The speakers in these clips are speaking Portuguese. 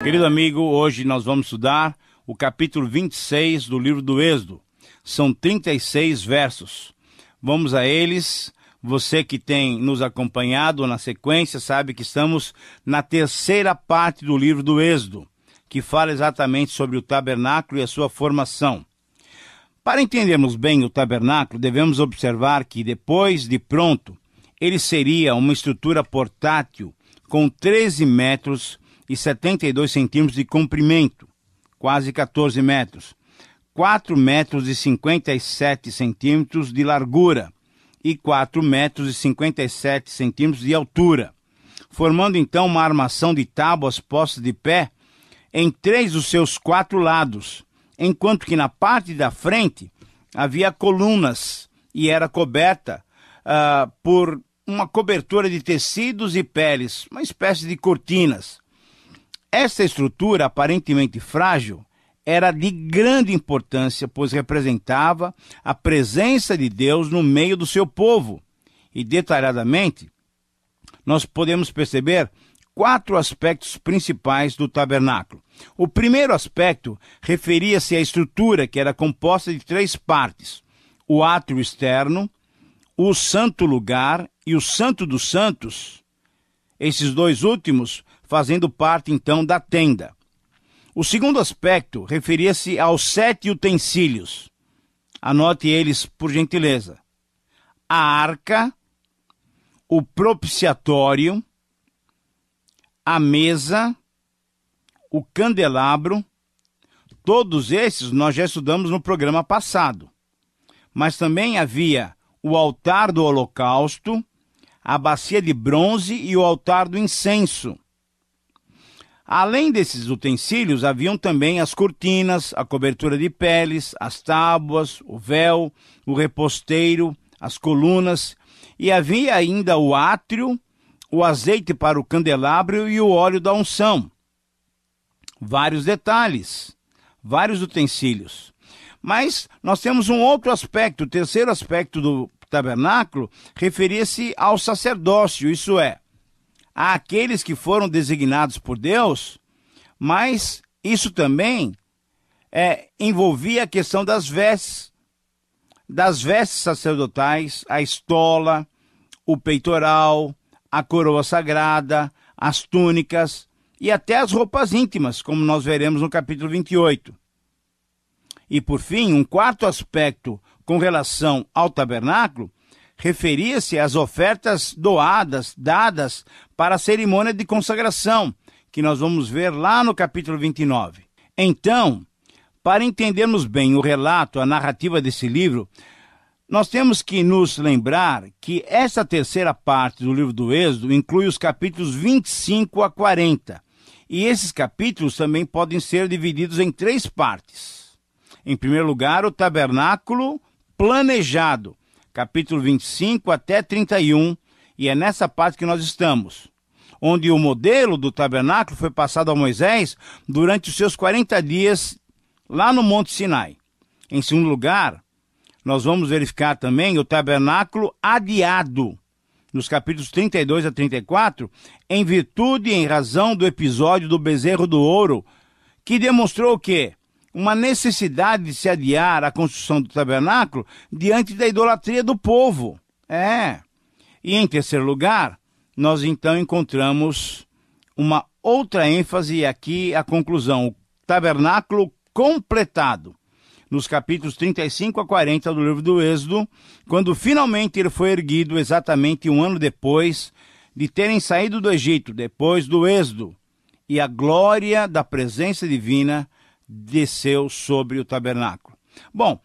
Querido amigo, hoje nós vamos estudar o capítulo 26 do livro do Êxodo. São 36 versos. Vamos a eles. Você que tem nos acompanhado na sequência sabe que estamos na terceira parte do livro do Êxodo, que fala exatamente sobre o tabernáculo e a sua formação. Para entendermos bem o tabernáculo, devemos observar que depois de pronto, ele seria uma estrutura portátil com 13 metros e 72 centímetros de comprimento, quase 14 metros, 4 metros e 57 centímetros de largura e 4 metros e 57 centímetros de altura, formando então uma armação de tábuas postas de pé em 3 dos seus 4 lados, enquanto que na parte da frente havia colunas e era coberta por uma cobertura de tecidos e peles, uma espécie de cortinas. Essa estrutura, aparentemente frágil, era de grande importância, pois representava a presença de Deus no meio do seu povo. E, detalhadamente, nós podemos perceber 4 aspectos principais do tabernáculo. O primeiro aspecto referia-se à estrutura, que era composta de 3 partes: o átrio externo, o santo lugar e o santo dos santos, esses 2 últimos fazendo parte, então, da tenda. O segundo aspecto referia-se aos 7 utensílios. Anote eles, por gentileza: a arca, o propiciatório, a mesa, o candelabro. Todos esses nós já estudamos no programa passado. Mas também havia o altar do holocausto, a bacia de bronze e o altar do incenso. Além desses utensílios, haviam também as cortinas, a cobertura de peles, as tábuas, o véu, o reposteiro, as colunas, e havia ainda o átrio, o azeite para o candelabro e o óleo da unção. Vários detalhes, vários utensílios. Mas nós temos um outro aspecto, o terceiro aspecto do tabernáculo, referia-se ao sacerdócio, isso é, àqueles que foram designados por Deus, mas isso também envolvia a questão das vestes sacerdotais, a estola, o peitoral, a coroa sagrada, as túnicas e até as roupas íntimas, como nós veremos no capítulo 28. E por fim, um quarto aspecto com relação ao tabernáculo referia-se às ofertas dadas para a cerimônia de consagração, que nós vamos ver lá no capítulo 29. Então, para entendermos bem o relato, a narrativa desse livro, nós temos que nos lembrar que essa terceira parte do livro do Êxodo inclui os capítulos 25 a 40. E esses capítulos também podem ser divididos em 3 partes. Em primeiro lugar, o tabernáculo planejado, capítulo 25 até 31, e é nessa parte que nós estamos, onde o modelo do tabernáculo foi passado a Moisés durante os seus 40 dias lá no Monte Sinai. Em segundo lugar, nós vamos verificar também o tabernáculo adiado, nos capítulos 32 a 34, em virtude e em razão do episódio do bezerro do ouro, que demonstrou o quê? Uma necessidade de se adiar a construção do tabernáculo diante da idolatria do povo. E em terceiro lugar, nós então encontramos uma outra ênfase, e aqui a conclusão: o tabernáculo completado, nos capítulos 35 a 40 do livro do Êxodo, quando finalmente ele foi erguido exatamente 1 ano depois de terem saído do Egito, depois do Êxodo, e a glória da presença divina desceu sobre o tabernáculo. Bom,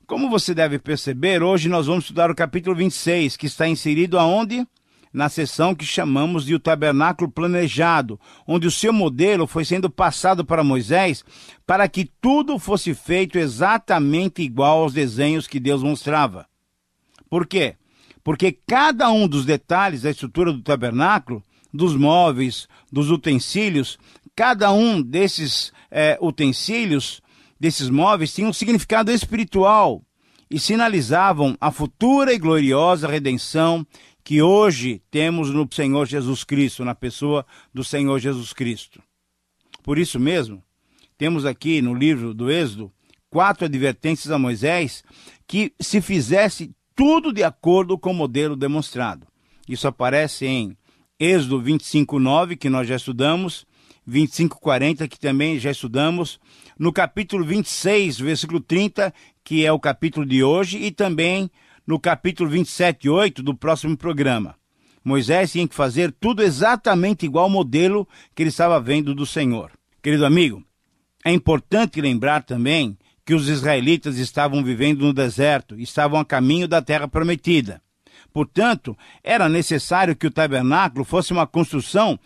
como você deve perceber, hoje nós vamos estudar o capítulo 26, que está inserido aonde? Na seção que chamamos de o tabernáculo planejado, onde o seu modelo foi sendo passado para Moisés, para que tudo fosse feito exatamente igual aos desenhos que Deus mostrava. Por quê? Porque cada um dos detalhes da estrutura do tabernáculo, dos móveis, dos utensílios, cada um desses utensílios, desses móveis, tinha um significado espiritual e sinalizavam a futura e gloriosa redenção que hoje temos no Senhor Jesus Cristo, na pessoa do Senhor Jesus Cristo. Por isso mesmo, temos aqui no livro do Êxodo 4 advertências a Moisés que se fizesse tudo de acordo com o modelo demonstrado. Isso aparece em Êxodo 25:9, que nós já estudamos, 25:40, que também já estudamos, no capítulo 26, versículo 30, que é o capítulo de hoje, e também no capítulo 27:8 do próximo programa. Moisés tinha que fazer tudo exatamente igual ao modelo que ele estava vendo do Senhor. Querido amigo, é importante lembrar também que os israelitas estavam vivendo no deserto, estavam a caminho da terra prometida. Portanto, era necessário que o tabernáculo fosse uma construção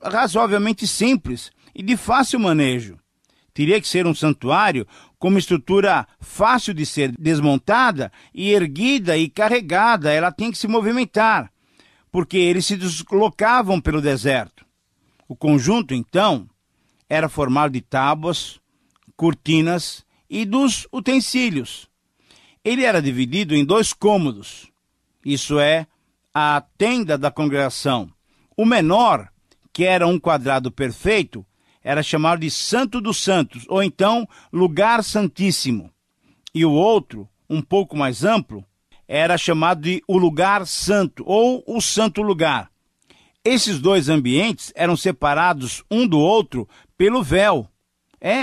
razoavelmente simples e de fácil manejo. Teria que ser um santuário com uma estrutura fácil de ser desmontada e erguida e carregada. Ela tem que se movimentar, porque eles se deslocavam pelo deserto. O conjunto, então, era formado de tábuas, cortinas e dos utensílios. Ele era dividido em 2 cômodos, isso é, a tenda da congregação. O menor, que era um quadrado perfeito, era chamado de Santo dos Santos, ou então Lugar Santíssimo. E o outro, um pouco mais amplo, era chamado de o Lugar Santo, ou o Santo Lugar. Esses 2 ambientes eram separados um do outro pelo véu.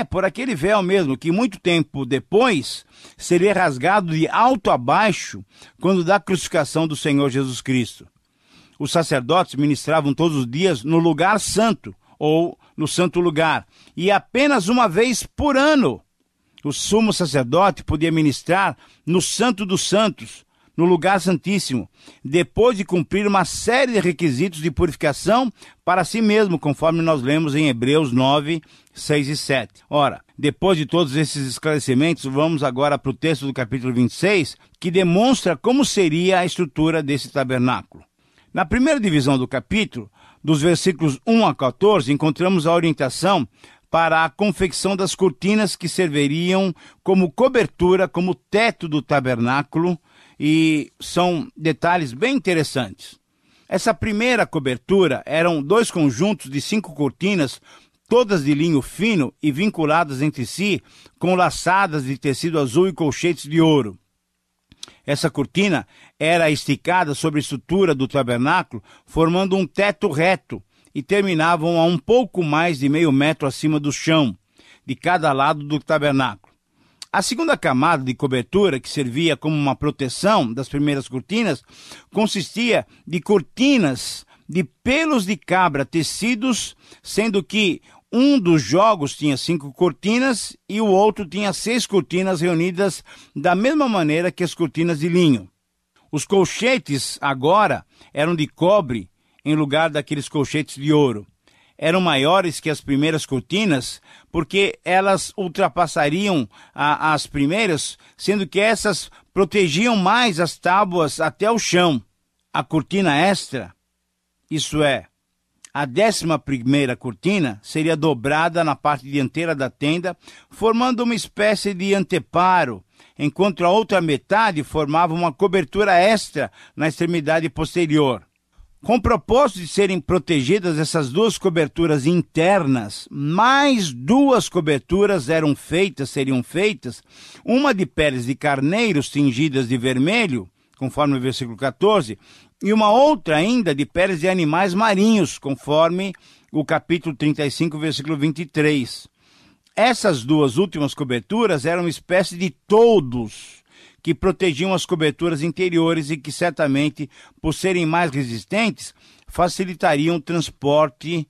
Por aquele véu mesmo, que muito tempo depois seria rasgado de alto a baixo quando da crucificação do Senhor Jesus Cristo. Os sacerdotes ministravam todos os dias no lugar santo, ou no santo lugar, e apenas uma vez por ano o sumo sacerdote podia ministrar no Santo dos Santos, no lugar santíssimo, depois de cumprir uma série de requisitos de purificação para si mesmo, conforme nós lemos em Hebreus 9, 6 e 7. Ora, depois de todos esses esclarecimentos, vamos agora para o texto do capítulo 26, que demonstra como seria a estrutura desse tabernáculo. Na primeira divisão do capítulo, dos versículos 1 a 14, encontramos a orientação para a confecção das cortinas que serviriam como cobertura, como teto do tabernáculo, e são detalhes bem interessantes. Essa primeira cobertura eram 2 conjuntos de 5 cortinas, todas de linho fino e vinculadas entre si com laçadas de tecido azul e colchetes de ouro. Essa cortina era esticada sobre a estrutura do tabernáculo, formando um teto reto, e terminavam a um pouco mais de meio metro acima do chão, de cada lado do tabernáculo. A segunda camada de cobertura, que servia como uma proteção das primeiras cortinas, consistia de cortinas de pelos de cabra tecidos, sendo que um dos jogos tinha 5 cortinas e o outro tinha 6 cortinas reunidas da mesma maneira que as cortinas de linho. Os colchetes agora eram de cobre em lugar daqueles colchetes de ouro. Eram maiores que as primeiras cortinas, porque elas ultrapassariam as primeiras, sendo que essas protegiam mais as tábuas até o chão. A cortina extra, isso é, a 11ª cortina, seria dobrada na parte dianteira da tenda, formando uma espécie de anteparo, enquanto a outra metade formava uma cobertura extra na extremidade posterior. Com o propósito de serem protegidas essas 2 coberturas internas, mais 2 coberturas seriam feitas, uma de peles de carneiros tingidas de vermelho, conforme o versículo 14, e uma outra ainda de peles de animais marinhos, conforme o capítulo 35, versículo 23. Essas 2 últimas coberturas eram uma espécie de toldos, que protegiam as coberturas interiores e que certamente, por serem mais resistentes, facilitariam o transporte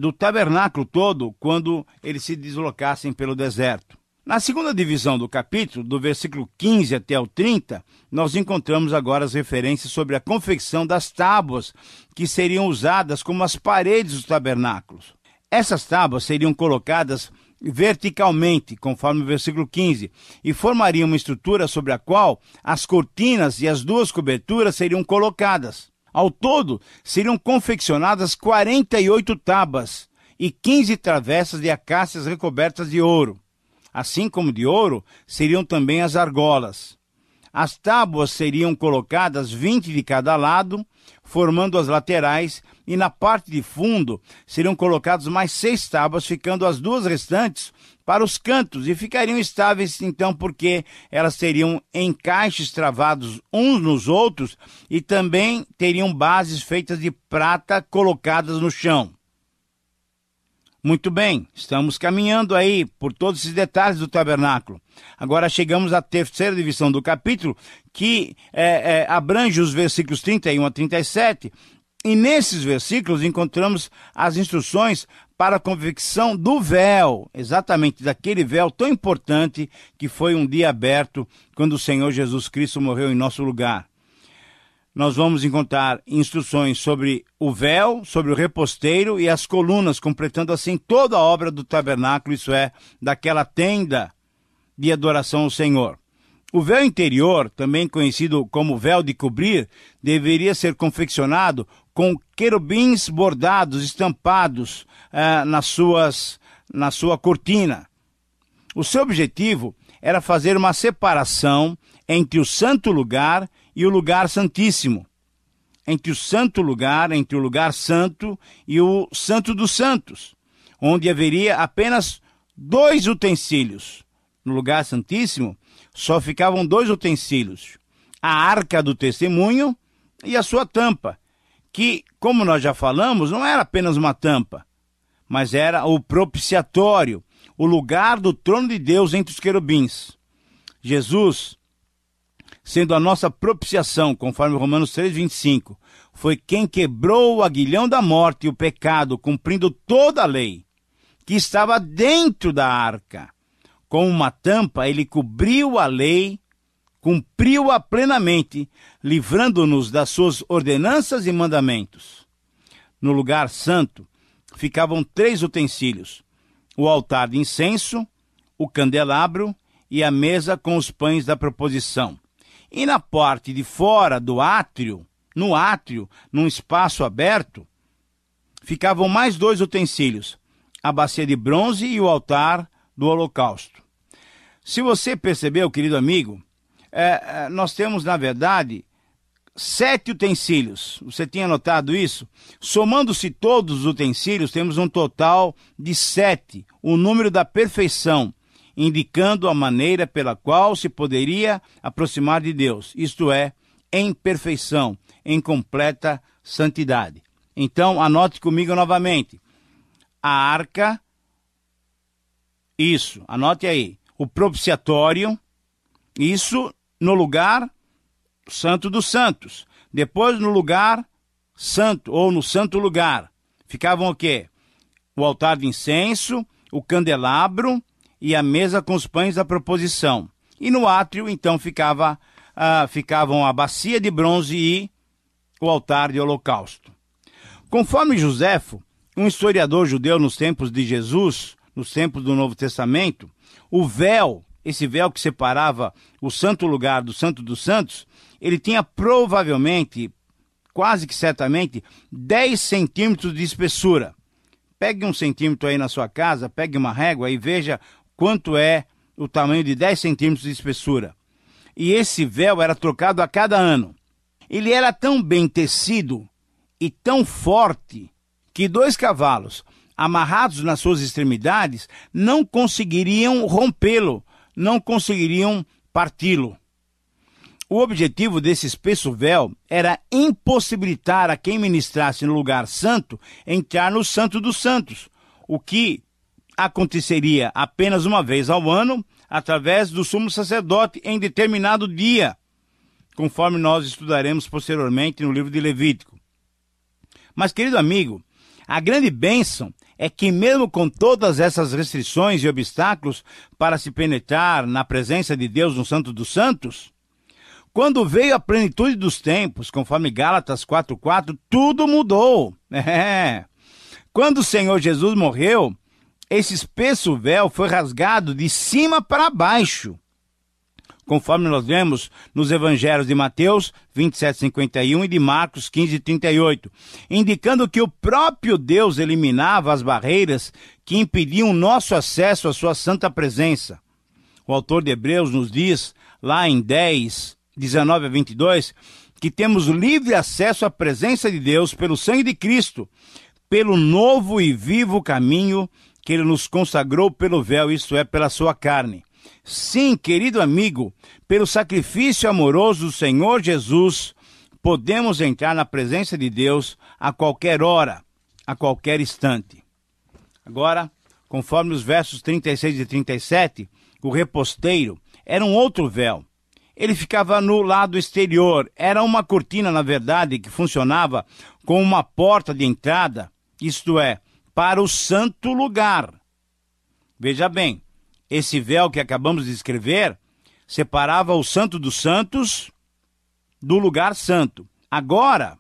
do tabernáculo todo quando eles se deslocassem pelo deserto. Na segunda divisão do capítulo, do versículo 15 até o 30, nós encontramos agora as referências sobre a confecção das tábuas que seriam usadas como as paredes dos tabernáculos. Essas tábuas seriam colocadas verticalmente, conforme o versículo 15, e formariam uma estrutura sobre a qual as cortinas e as 2 coberturas seriam colocadas. Ao todo, seriam confeccionadas 48 tábuas e 15 travessas de acácias recobertas de ouro. Assim como de ouro, seriam também as argolas. As tábuas seriam colocadas 20 de cada lado, formando as laterais, e na parte de fundo seriam colocados mais 6 tábuas, ficando as 2 restantes para os cantos, e ficariam estáveis então porque elas teriam encaixes travados uns nos outros e também teriam bases feitas de prata colocadas no chão. Muito bem, estamos caminhando aí por todos esses detalhes do tabernáculo. Agora chegamos à terceira divisão do capítulo, que abrange os versículos 31 a 37, e nesses versículos encontramos as instruções para a confecção do véu, exatamente daquele véu tão importante que foi um dia aberto quando o Senhor Jesus Cristo morreu em nosso lugar. Nós vamos encontrar instruções sobre o véu, sobre o reposteiro e as colunas, completando assim toda a obra do tabernáculo, isso é, daquela tenda de adoração ao Senhor. O véu interior, também conhecido como véu de cobrir, deveria ser confeccionado com querubins bordados, estampados na sua cortina. O seu objetivo era fazer uma separação entre o santo lugar e o lugar santíssimo. Entre o santo lugar, entre o lugar santo e o santo dos santos, onde haveria apenas 2 utensílios. No lugar santíssimo, só ficavam 2 utensílios: a arca do testemunho e a sua tampa, que, como nós já falamos, não era apenas uma tampa, mas era o propiciatório, o lugar do trono de Deus entre os querubins. Jesus, sendo a nossa propiciação, conforme Romanos 3,25, foi quem quebrou o aguilhão da morte e o pecado, cumprindo toda a lei, que estava dentro da arca. Com uma tampa, ele cobriu a lei, cumpriu-a plenamente, livrando-nos das suas ordenanças e mandamentos. No lugar santo, ficavam 3 utensílios: o altar de incenso, o candelabro e a mesa com os pães da proposição. E na parte de fora do átrio, no átrio, num espaço aberto, ficavam mais 2 utensílios: a bacia de bronze e o altar do holocausto. Se você percebeu, querido amigo, nós temos, na verdade, 7 utensílios. Você tinha notado isso? Somando-se todos os utensílios, temos um total de 7, o número da perfeição, indicando a maneira pela qual se poderia aproximar de Deus, isto é, em perfeição, em completa santidade. Então, anote comigo novamente: a arca, isso, anote aí, o propiciatório, isso no lugar santo dos santos. Depois no lugar santo, ou no santo lugar, ficavam o quê? O altar de incenso, o candelabro e a mesa com os pães da proposição. E no átrio, então, ficavam a bacia de bronze e o altar de holocausto. Conforme Joséfo, um historiador judeu nos tempos de Jesus, nos tempos do Novo Testamento, o véu, esse véu que separava o santo lugar do santo dos santos, ele tinha provavelmente, quase que certamente, 10 centímetros de espessura. Pegue 1 centímetro aí na sua casa, pegue uma régua e veja quanto é o tamanho de 10 centímetros de espessura. E esse véu era trocado a cada ano. Ele era tão bem tecido e tão forte que 2 cavalos, amarrados nas suas extremidades, não conseguiriam rompê-lo, não conseguiriam parti-lo. O objetivo desse espesso véu era impossibilitar a quem ministrasse no lugar santo entrar no Santo dos Santos, o que aconteceria apenas uma vez ao ano, através do sumo sacerdote em determinado dia, conforme nós estudaremos posteriormente no livro de Levítico. Mas, querido amigo, a grande bênção é que mesmo com todas essas restrições e obstáculos para se penetrar na presença de Deus no Santo dos Santos, quando veio a plenitude dos tempos, conforme Gálatas 4:4, tudo mudou. Quando o Senhor Jesus morreu, esse espesso véu foi rasgado de cima para baixo, conforme nós vemos nos evangelhos de Mateus 27:51 e de Marcos 15:38, indicando que o próprio Deus eliminava as barreiras que impediam o nosso acesso à sua santa presença. O autor de Hebreus nos diz, lá em 10:19 a 22, que temos livre acesso à presença de Deus pelo sangue de Cristo, pelo novo e vivo caminho que Ele nos consagrou pelo véu, isto é, pela sua carne. Sim, querido amigo, pelo sacrifício amoroso do Senhor Jesus, podemos entrar na presença de Deus a qualquer hora, a qualquer instante. Agora, conforme os versos 36 e 37, o reposteiro era um outro véu. Ele ficava no lado exterior. Era uma cortina, na verdade, que funcionava como uma porta de entrada, isto é, para o santo lugar. Veja bem, esse véu que acabamos de escrever separava o santo dos santos do lugar santo. Agora,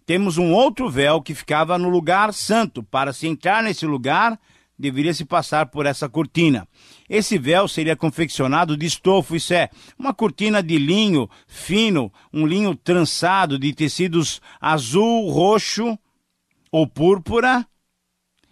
temos um outro véu que ficava no lugar santo. Para se entrar nesse lugar, deveria se passar por essa cortina. Esse véu seria confeccionado de estofo, isso é, uma cortina de linho fino, um linho trançado de tecidos azul, roxo ou púrpura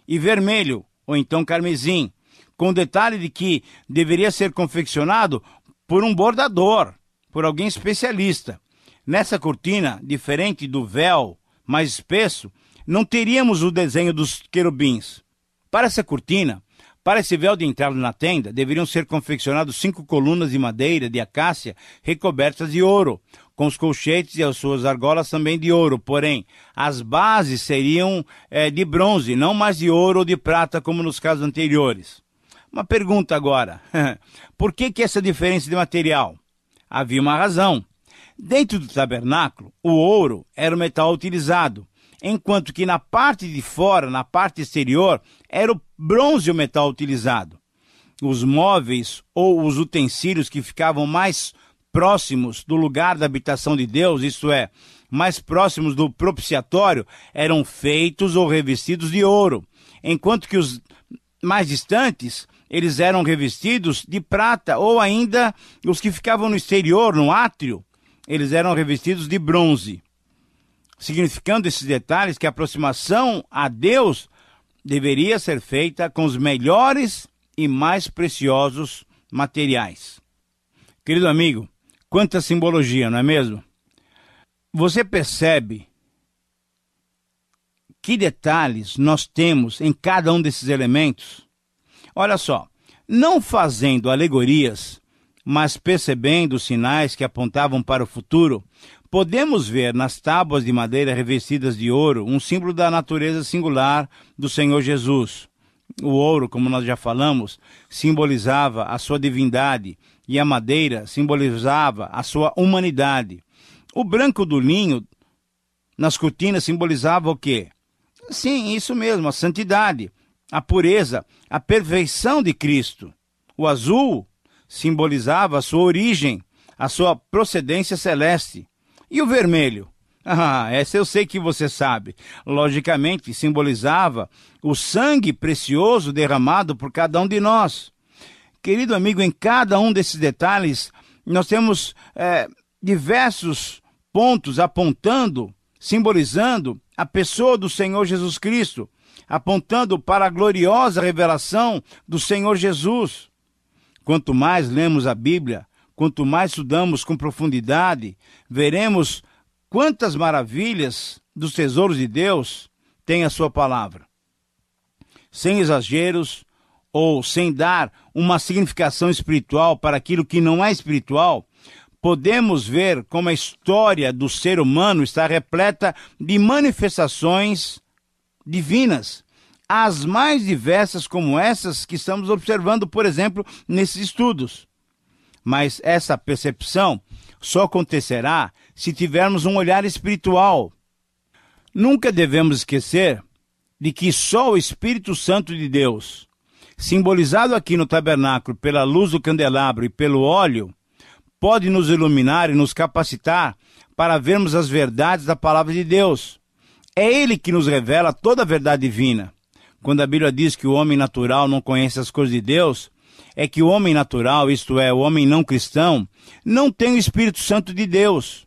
e vermelho, ou então carmesim, com o detalhe de que deveria ser confeccionado por um bordador, por alguém especialista. Nessa cortina, diferente do véu mais espesso, não teríamos o desenho dos querubins. Para essa cortina, para esse véu de entrada na tenda, deveriam ser confeccionados 5 colunas de madeira de acácia recobertas de ouro, com os colchetes e as suas argolas também de ouro. Porém, as bases seriam de bronze, não mais de ouro ou de prata, como nos casos anteriores. Uma pergunta agora. Por que essa diferença de material? Havia uma razão. Dentro do tabernáculo, o ouro era o metal utilizado, enquanto que na parte de fora, na parte exterior, era o bronze o metal utilizado. Os móveis ou os utensílios que ficavam mais próximos do lugar da habitação de Deus, isto é, mais próximos do propiciatório, eram feitos ou revestidos de ouro, enquanto que os mais distantes, eles eram revestidos de prata, ou ainda os que ficavam no exterior, no átrio, eles eram revestidos de bronze. Significando esses detalhes que a aproximação a Deus deveria ser feita com os melhores e mais preciosos materiais. Querido amigo, quanta simbologia, não é mesmo? Você percebe que detalhes nós temos em cada um desses elementos? Olha só, não fazendo alegorias, mas percebendo os sinais que apontavam para o futuro, podemos ver nas tábuas de madeira revestidas de ouro um símbolo da natureza singular do Senhor Jesus. O ouro, como nós já falamos, simbolizava a sua divindade e a madeira simbolizava a sua humanidade. O branco do linho nas cortinas simbolizava o quê? Sim, isso mesmo, a santidade, a pureza, a perfeição de Cristo. O azul simbolizava a sua origem, a sua procedência celeste. E o vermelho? Essa eu sei que você sabe. Logicamente, simbolizava o sangue precioso derramado por cada um de nós. Querido amigo, em cada um desses detalhes, nós temos diversos pontos apontando, simbolizando a pessoa do Senhor Jesus Cristo, apontando para a gloriosa revelação do Senhor Jesus. Quanto mais lemos a Bíblia, quanto mais estudamos com profundidade, veremos quantas maravilhas dos tesouros de Deus tem a sua palavra. Sem exageros ou sem dar uma significação espiritual para aquilo que não é espiritual, podemos ver como a história do ser humano está repleta de manifestações divinas, as mais diversas como essas que estamos observando, por exemplo, nesses estudos. Mas essa percepção só acontecerá se tivermos um olhar espiritual. Nunca devemos esquecer de que só o Espírito Santo de Deus, simbolizado aqui no tabernáculo pela luz do candelabro e pelo óleo, pode nos iluminar e nos capacitar para vermos as verdades da palavra de Deus. É Ele que nos revela toda a verdade divina. Quando a Bíblia diz que o homem natural não conhece as coisas de Deus, é que o homem natural, isto é, o homem não cristão, não tem o Espírito Santo de Deus.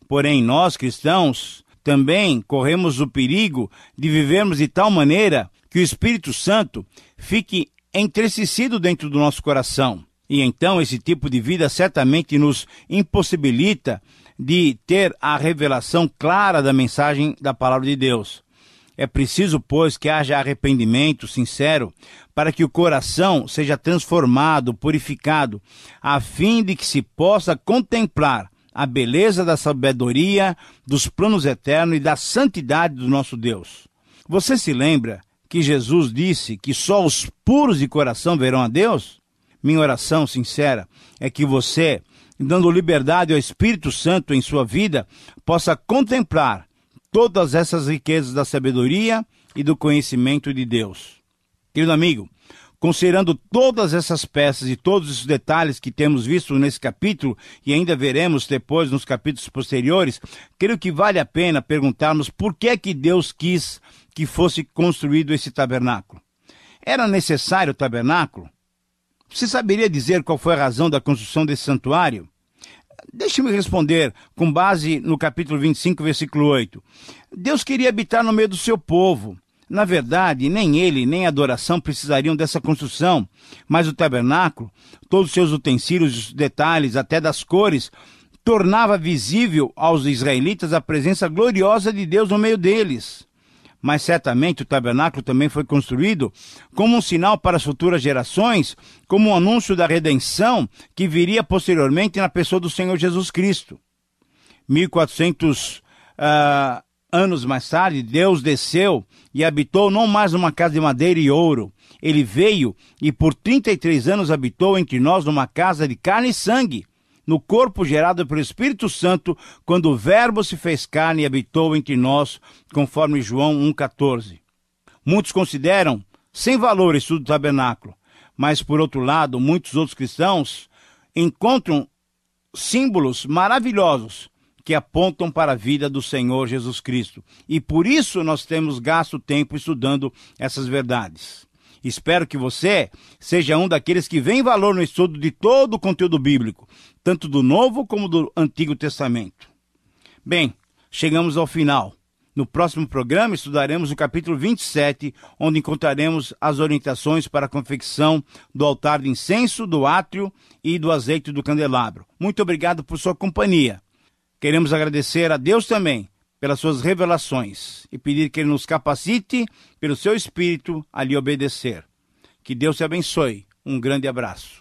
Porém, nós cristãos também corremos o perigo de vivermos de tal maneira que o Espírito Santo fique entristecido dentro do nosso coração. E então esse tipo de vida certamente nos impossibilita de ter a revelação clara da mensagem da palavra de Deus. É preciso, pois, que haja arrependimento sincero para que o coração seja transformado, purificado, a fim de que se possa contemplar a beleza da sabedoria, dos planos eternos e da santidade do nosso Deus. Você se lembra que Jesus disse que só os puros de coração verão a Deus? Minha oração sincera é que você, dando liberdade ao Espírito Santo em sua vida, possa contemplar todas essas riquezas da sabedoria e do conhecimento de Deus. Querido amigo, considerando todas essas peças e todos os detalhes que temos visto nesse capítulo e ainda veremos depois nos capítulos posteriores, creio que vale a pena perguntarmos por que é que Deus quis que fosse construído esse tabernáculo. Era necessário o tabernáculo? Você saberia dizer qual foi a razão da construção desse santuário? Deixe-me responder com base no capítulo 25, versículo 8. Deus queria habitar no meio do seu povo. Na verdade, nem ele, nem a adoração precisariam dessa construção, mas o tabernáculo, todos os seus utensílios, os detalhes, até das cores, tornava visível aos israelitas a presença gloriosa de Deus no meio deles. Mas certamente o tabernáculo também foi construído como um sinal para as futuras gerações, como um anúncio da redenção que viria posteriormente na pessoa do Senhor Jesus Cristo. 1400 anos mais tarde, Deus desceu e habitou não mais numa casa de madeira e ouro. Ele veio e por 33 anos habitou entre nós numa casa de carne e sangue, no corpo gerado pelo Espírito Santo, quando o Verbo se fez carne e habitou entre nós, conforme João 1,14. Muitos consideram sem valor o estudo do tabernáculo, mas, por outro lado, muitos outros cristãos encontram símbolos maravilhosos que apontam para a vida do Senhor Jesus Cristo. E por isso nós temos gasto tempo estudando essas verdades. Espero que você seja um daqueles que vê valor no estudo de todo o conteúdo bíblico, tanto do Novo como do Antigo Testamento. Bem, chegamos ao final. No próximo programa estudaremos o capítulo 27, onde encontraremos as orientações para a confecção do altar de incenso, do átrio e do azeite do candelabro. Muito obrigado por sua companhia. Queremos agradecer a Deus também pelas suas revelações e pedir que Ele nos capacite pelo seu Espírito a lhe obedecer. Que Deus te abençoe. Um grande abraço.